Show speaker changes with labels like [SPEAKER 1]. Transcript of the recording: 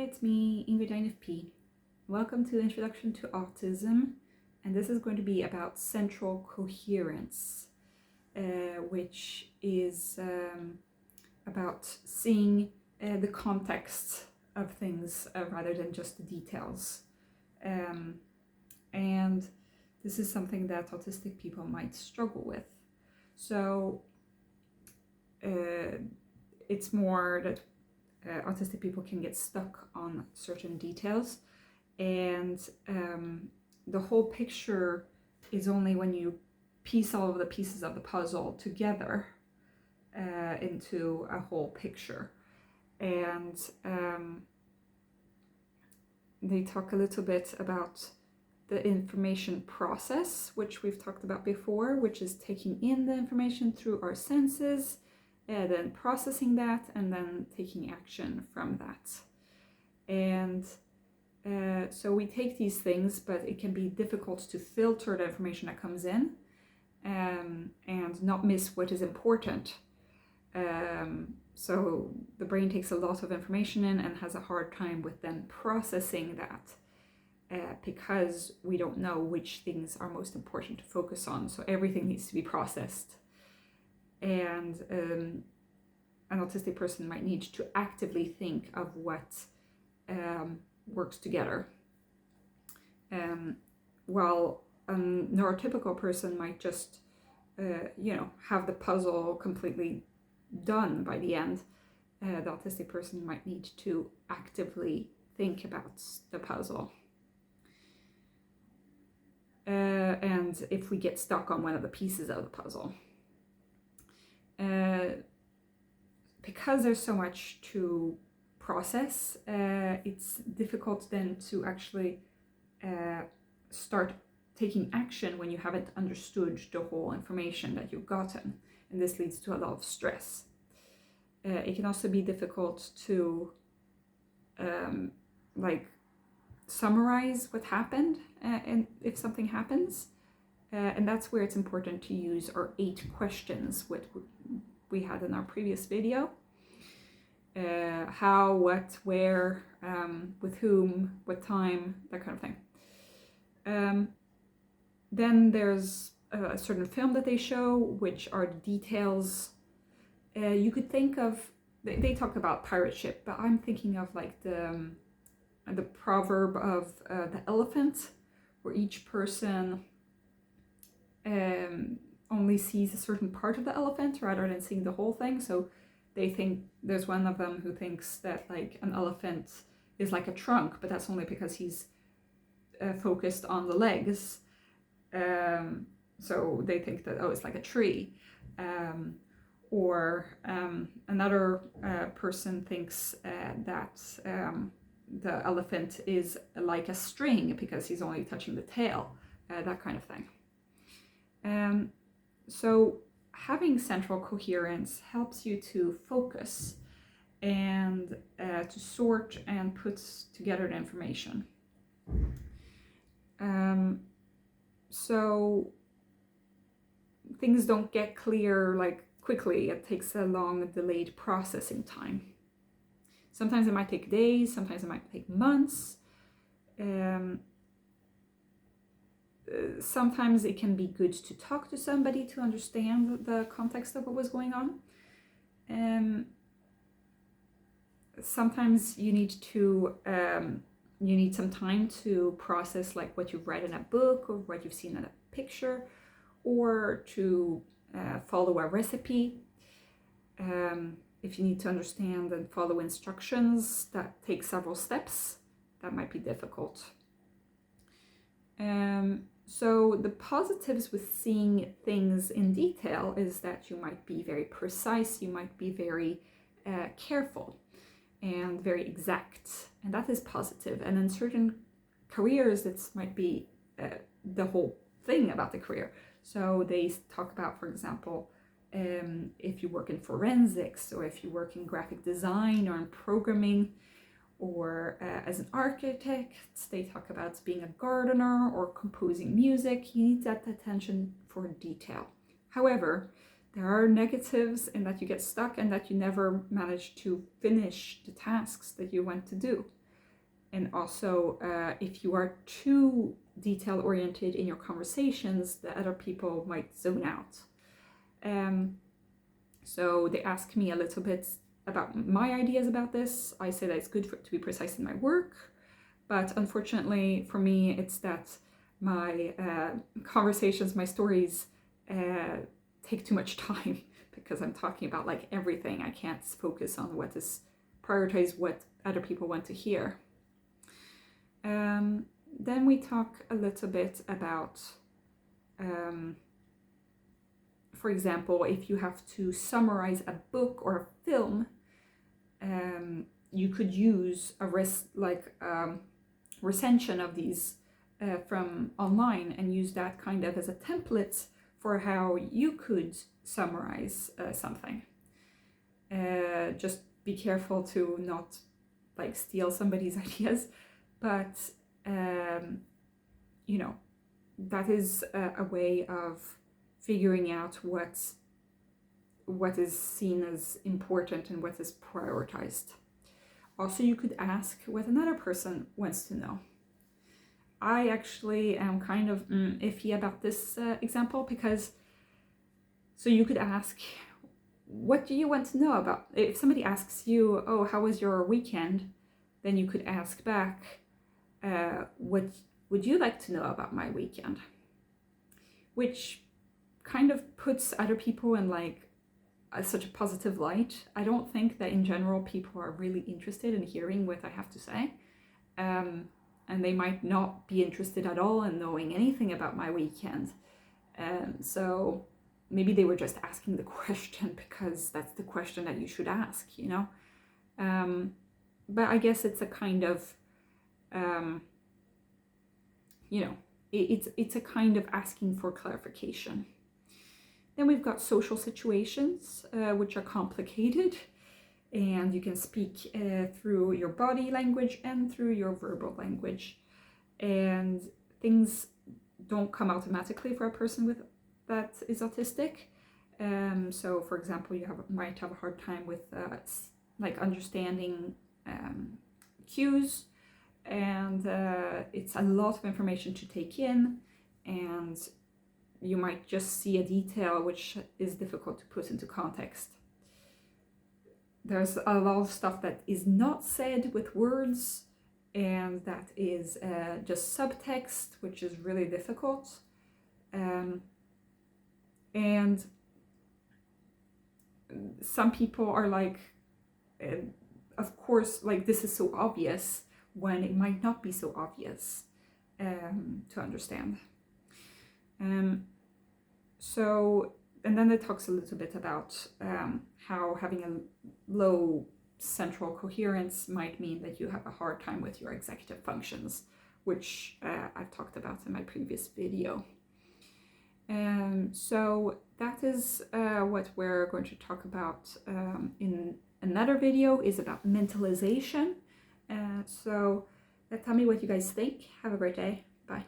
[SPEAKER 1] it's me, Ingrid P. Welcome to Introduction to Autism, and this is going to be about central coherence, which is about seeing the context of things rather than just the details. And this is something that autistic people might struggle with. So it's more that autistic people can get stuck on certain details, and the whole picture is only when you piece all of the pieces of the puzzle together into a whole picture. And they talk a little bit about the information process, which we've talked about before, which is taking in the information through our senses, then processing that, and then taking action from that. And so we take these things, but it can be difficult to filter the information that comes in and not miss what is important. So the brain takes a lot of information in and has a hard time with then processing that because we don't know which things are most important to focus on. So everything needs to be processed. And an autistic person might need to actively think of what works together. While a neurotypical person might just, have the puzzle completely done by the end. The autistic person might need to actively think about the puzzle. And if we get stuck on one of the pieces of the puzzle. Because there's so much to process, it's difficult then to actually start taking action when you haven't understood the whole information that you've gotten, and this leads to a lot of stress. It can also be difficult to summarize what happened and if something happens, and that's where it's important to use our 8 questions, what we had in our previous video. How, what, where, with whom, what time, that kind of thing. Then there's a certain film that they show, which are the details. You could think of, they talk about pirate ship, but I'm thinking of like the proverb of the elephant, where each person only sees a certain part of the elephant rather than seeing the whole thing. So they think, there's one of them who thinks that like an elephant is like a trunk, but that's only because he's focused on the legs. So they think that, it's like a tree. Or another person thinks that the elephant is like a string because he's only touching the tail, that kind of thing. So having central coherence helps you to focus and to sort and put together the information. So things don't get clear like quickly. It takes a long delayed processing time. Sometimes it might take days, sometimes it might take months. Sometimes it can be good to talk to somebody to understand the context of what was going on. Sometimes you need some time to process like what you've read in a book or what you've seen in a picture, or to follow a recipe. If you need to understand and follow instructions that take several steps, that might be difficult. So the positives with seeing things in detail is that you might be very precise, you might be very careful and very exact, and that is positive. And in certain careers, this might be the whole thing about the career. So they talk about, for example, if you work in forensics, or if you work in graphic design or in programming, or as an architect, they talk about being a gardener or composing music. You need that attention for detail. However, there are negatives in that you get stuck and that you never manage to finish the tasks that you went to do. And also, if you are too detail-oriented in your conversations, the other people might zone out. So they ask me a little bit about my ideas about this. I say that it's good to be precise in my work, but unfortunately for me, it's that my conversations, my stories take too much time because I'm talking about like everything. I can't focus on what is prioritize what other people want to hear. Then we talk a little bit about, for example, if you have to summarize a book or a film, you could use a recension of these from online and use that kind of as a template for how you could summarize something. Just be careful to not like steal somebody's ideas, but you know, that is a way of figuring out what is seen as important and what is prioritized. Also, you could ask what another person wants to know. I actually am kind of iffy about this example because, so you could ask, what do you want to know about? If somebody asks you, oh, how was your weekend? Then you could ask back, what would you like to know about my weekend? Which kind of puts other people in like such a positive light. I don't think that in general people are really interested in hearing what I have to say. And they might not be interested at all in knowing anything about my weekend. So maybe they were just asking the question because that's the question that you should ask, you know? But I guess it's a kind of, you know, it's a kind of asking for clarification. Then we've got social situations, which are complicated, and you can speak through your body language and through your verbal language. And things don't come automatically for a person that is autistic. So, for example, you might have a hard time with like understanding cues, and it's a lot of information to take in, and you might just see a detail which is difficult to put into context. There's a lot of stuff that is not said with words, and that is just subtext, which is really difficult. And some people are like, of course, like this is so obvious when it might not be so obvious to understand. So, and then it talks a little bit about how having a low central coherence might mean that you have a hard time with your executive functions, which I've talked about in my previous video. So that is what we're going to talk about in another video, is about mentalization. So tell me what you guys think. Have a great day. Bye.